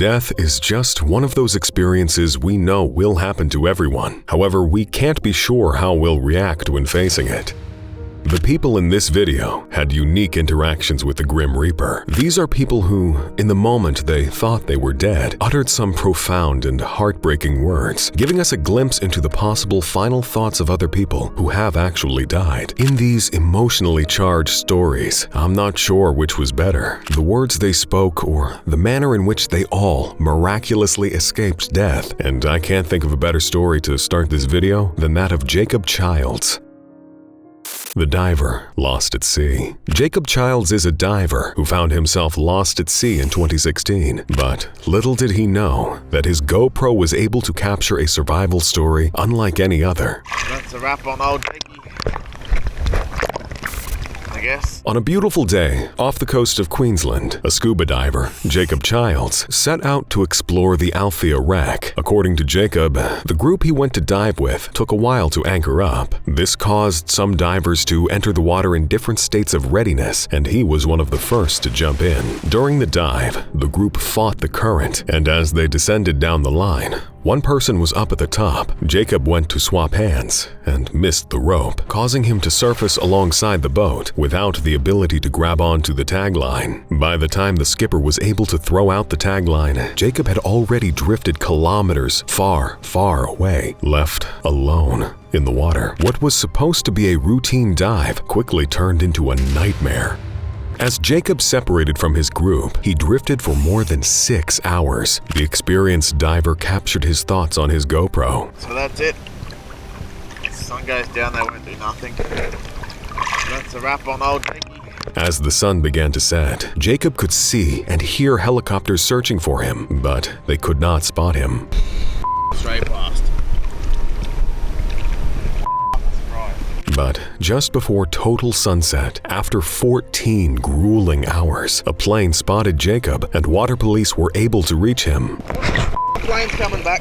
Death is just one of those experiences we know will happen to everyone. However, we can't be sure how we'll react when facing it. The people in this video had unique interactions with the Grim Reaper. These are people who, in the moment they thought they were dead, uttered some profound and heartbreaking words, giving us a glimpse into the possible final thoughts of other people who have actually died. In these emotionally charged stories, I'm not sure which was better, the words they spoke or the manner in which they all miraculously escaped death. And I can't think of a better story to start this video than that of Jacob Childs. The diver lost at sea. Jacob Childs is a diver who found himself lost at sea in 2016. But little did he know that his GoPro was able to capture a survival story unlike any other. That's a wrap on old Jakey, I guess. On a beautiful day off the coast of Queensland, a scuba diver, Jacob Childs, set out to explore the Althea wreck. According to Jacob, the group he went to dive with took a while to anchor up. This caused some divers to enter the water in different states of readiness, and he was one of the first to jump in. During the dive, the group fought the current, and as they descended down the line, one person was up at the top. Jacob went to swap hands and missed the rope, causing him to surface alongside the boat without the ability to grab onto the tagline. By the time the skipper was able to throw out the tagline, Jacob had already drifted kilometers far, far away, left alone in the water. What was supposed to be a routine dive quickly turned into a nightmare. As Jacob separated from his group, he drifted for more than 6 hours. The experienced diver captured his thoughts on his GoPro. So that's it. The sun goes down, they won't do nothing. That's a wrap on old Jakey. As the sun began to set, Jacob could see and hear helicopters searching for him, but they could not spot him. Straight past. But just before total sunset, after 14 grueling hours, a plane spotted Jacob and water police were able to reach him. Plane's coming back.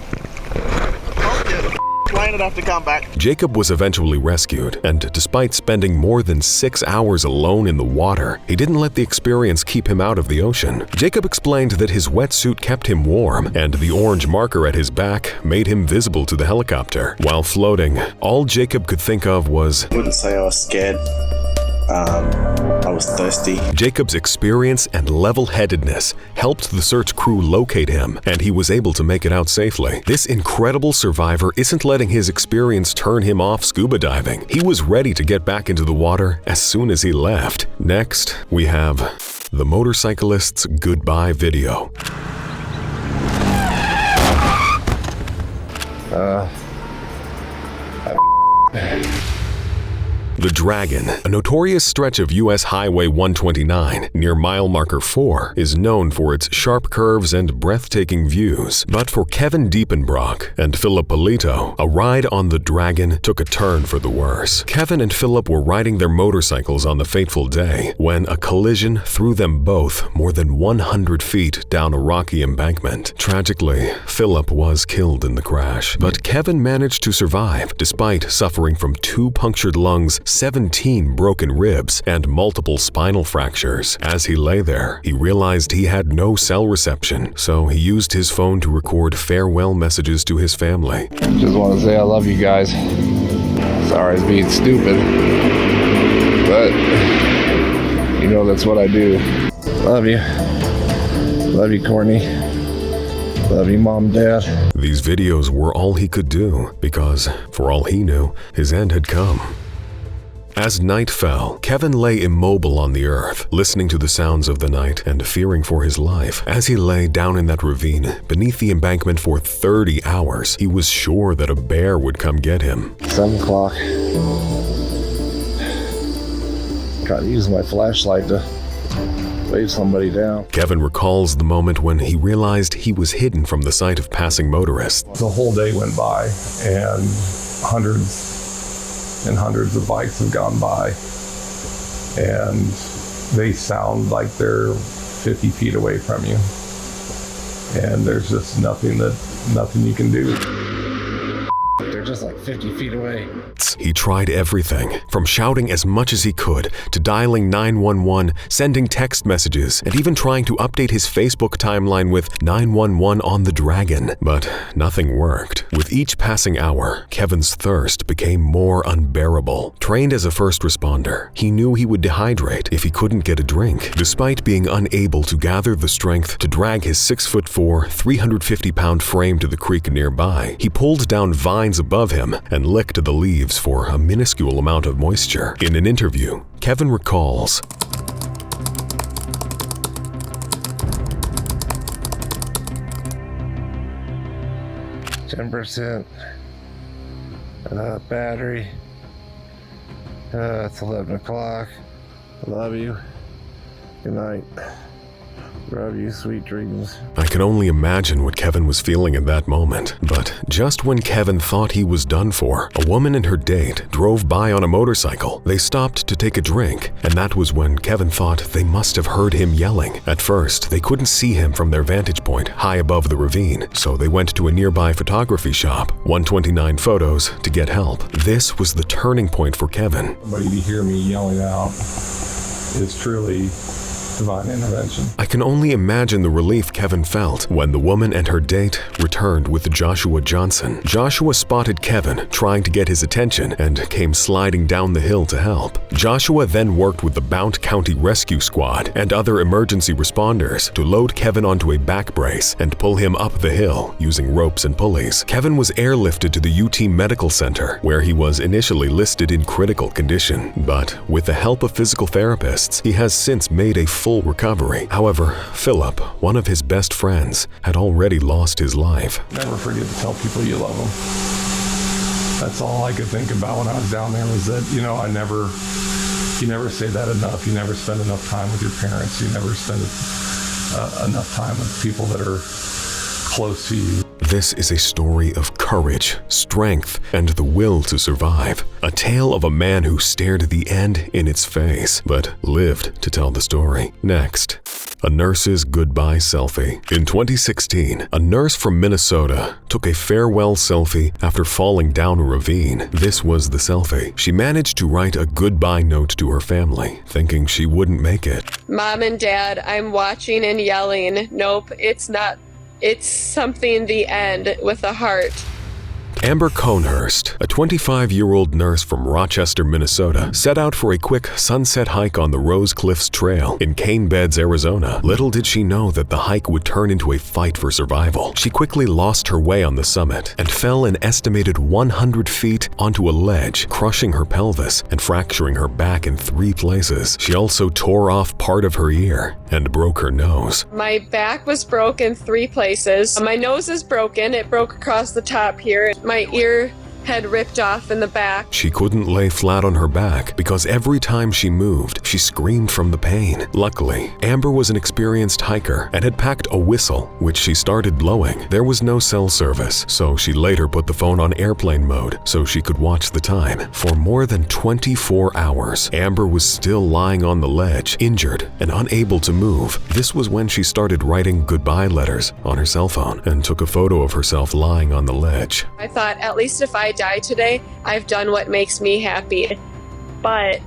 Plane would have to come back. Jacob was eventually rescued, and despite spending more than 6 hours alone in the water, he didn't let the experience keep him out of the ocean. Jacob explained that his wetsuit kept him warm, and the orange marker at his back made him visible to the helicopter. While floating, all Jacob could think of was, I wouldn't say I was scared. I was thirsty. Jacob's experience and level-headedness helped the search crew locate him, and he was able to make it out safely. This incredible survivor isn't letting his experience turn him off scuba diving. He was ready to get back into the water as soon as he left. Next, we have the motorcyclist's goodbye video. The Dragon, a notorious stretch of U.S. Highway 129 near mile marker 4, is known for its sharp curves and breathtaking views. But for Kevin Diepenbrock and Philip Polito, a ride on the Dragon took a turn for the worse. Kevin and Philip were riding their motorcycles on the fateful day when a collision threw them both more than 100 feet down a rocky embankment. Tragically, Philip was killed in the crash, but Kevin managed to survive despite suffering from 2 punctured lungs, 17 broken ribs, and multiple spinal fractures. As he lay there, he realized he had no cell reception, so he used his phone to record farewell messages to his family. Just want to say I love you guys. Sorry it's being stupid, but you know that's what I do. Love you. Love you, Courtney. Love you, Mom, Dad. These videos were all he could do because, for all he knew, his end had come. As night fell, Kevin lay immobile on the earth, listening to the sounds of the night and fearing for his life. As he lay down in that ravine, beneath the embankment for 30 hours, he was sure that a bear would come get him. 7 o'clock. Gotta use my flashlight to wave somebody down. Kevin recalls the moment when he realized he was hidden from the sight of passing motorists. The whole day went by, and hundreds and hundreds of bikes have gone by, and they sound like they're 50 feet away from you, and there's just nothing you can do. they're just like 50 feet away. He tried everything, from shouting as much as he could to dialing 911, sending text messages, and even trying to update his Facebook timeline with 911 on the Dragon. But nothing worked. With each passing hour, Kevin's thirst became more unbearable. Trained as a first responder, he knew he would dehydrate if he couldn't get a drink. Despite being unable to gather the strength to drag his 6'4", 350-pound frame to the creek nearby, he pulled down vines above him and licked the leaves for a minuscule amount of moisture. In an interview, Kevin recalls, "10% battery. It's 11 o'clock. I love you. Good night. Love you, sweet dreams." I can only imagine what Kevin was feeling in that moment. But just when Kevin thought he was done for, a woman and her date drove by on a motorcycle. They stopped to take a drink, and that was when Kevin thought they must have heard him yelling. At first, they couldn't see him from their vantage point high above the ravine, so they went to a nearby photography shop, 129 Photos, to get help. This was the turning point for Kevin. Somebody to hear me yelling out is truly divine intervention. I can only imagine the relief Kevin felt when the woman and her date returned with Joshua Johnson. Joshua spotted Kevin trying to get his attention and came sliding down the hill to help. Joshua then worked with the Blount County Rescue Squad and other emergency responders to load Kevin onto a back brace and pull him up the hill using ropes and pulleys. Kevin was airlifted to the UT Medical Center, where he was initially listed in critical condition. But with the help of physical therapists, he has since made a full recovery. However, Philip, one of his best friends, had already lost his life. Never forget to tell people you love them. That's all I could think about when I was down there, was that, you never say that enough. You never spend enough time with your parents. You never spend enough time with people that are close to you. This is a story of courage, strength, and the will to survive. A tale of a man who stared the end in its face, but lived to tell the story. Next, a nurse's goodbye selfie. In 2016, a nurse from Minnesota took a farewell selfie after falling down a ravine. This was the selfie. She managed to write a goodbye note to her family, thinking she wouldn't make it. "Mom and Dad, I'm watching and yelling. Nope, it's not. It's something, the end, with a heart." Amber Conehurst, a 25-year-old nurse from Rochester, Minnesota, set out for a quick sunset hike on the Rose Cliffs Trail in Cane Beds, Arizona. Little did she know that the hike would turn into a fight for survival. She quickly lost her way on the summit and fell an estimated 100 feet onto a ledge, crushing her pelvis and fracturing her back in 3 places. She also tore off part of her ear and broke her nose. My back was broken 3 places. My nose is broken. It broke across the top here. My ear had ripped off in the back. She couldn't lay flat on her back because every time she moved, she screamed from the pain. Luckily, Amber was an experienced hiker and had packed a whistle, which she started blowing. There was no cell service, so she later put the phone on airplane mode so she could watch the time. For more than 24 hours, Amber was still lying on the ledge, injured and unable to move. This was when she started writing goodbye letters on her cell phone and took a photo of herself lying on the ledge. I thought, at least if I die today, I've done what makes me happy. But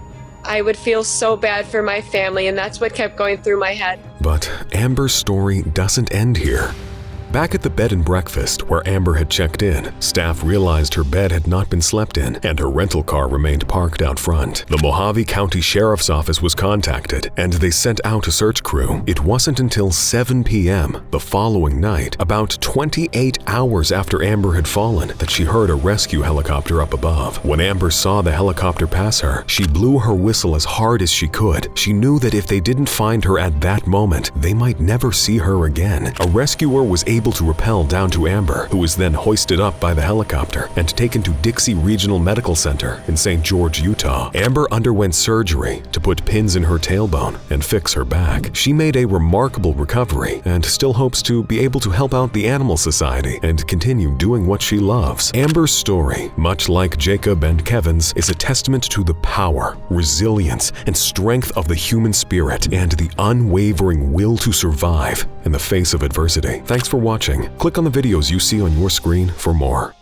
I would feel so bad for my family, and that's what kept going through my head. But Amber's story doesn't end here. Back at the bed and breakfast where Amber had checked in, staff realized her bed had not been slept in and her rental car remained parked out front. The Mojave County Sheriff's Office was contacted and they sent out a search crew. It wasn't until 7 p.m. the following night, about 28 hours after Amber had fallen, that she heard a rescue helicopter up above. When Amber saw the helicopter pass her, she blew her whistle as hard as she could. She knew that if they didn't find her at that moment, they might never see her again. A rescuer was able to rappel down to Amber, who was then hoisted up by the helicopter and taken to Dixie Regional Medical Center in St. George, Utah. Amber underwent surgery to put pins in her tailbone and fix her back. She made a remarkable recovery and still hopes to be able to help out the Animal Society and continue doing what she loves. Amber's story, much like Jacob and Kevin's, is a testament to the power, resilience, and strength of the human spirit and the unwavering will to survive in the face of adversity. Thanks for watching. Click on the videos you see on your screen for more.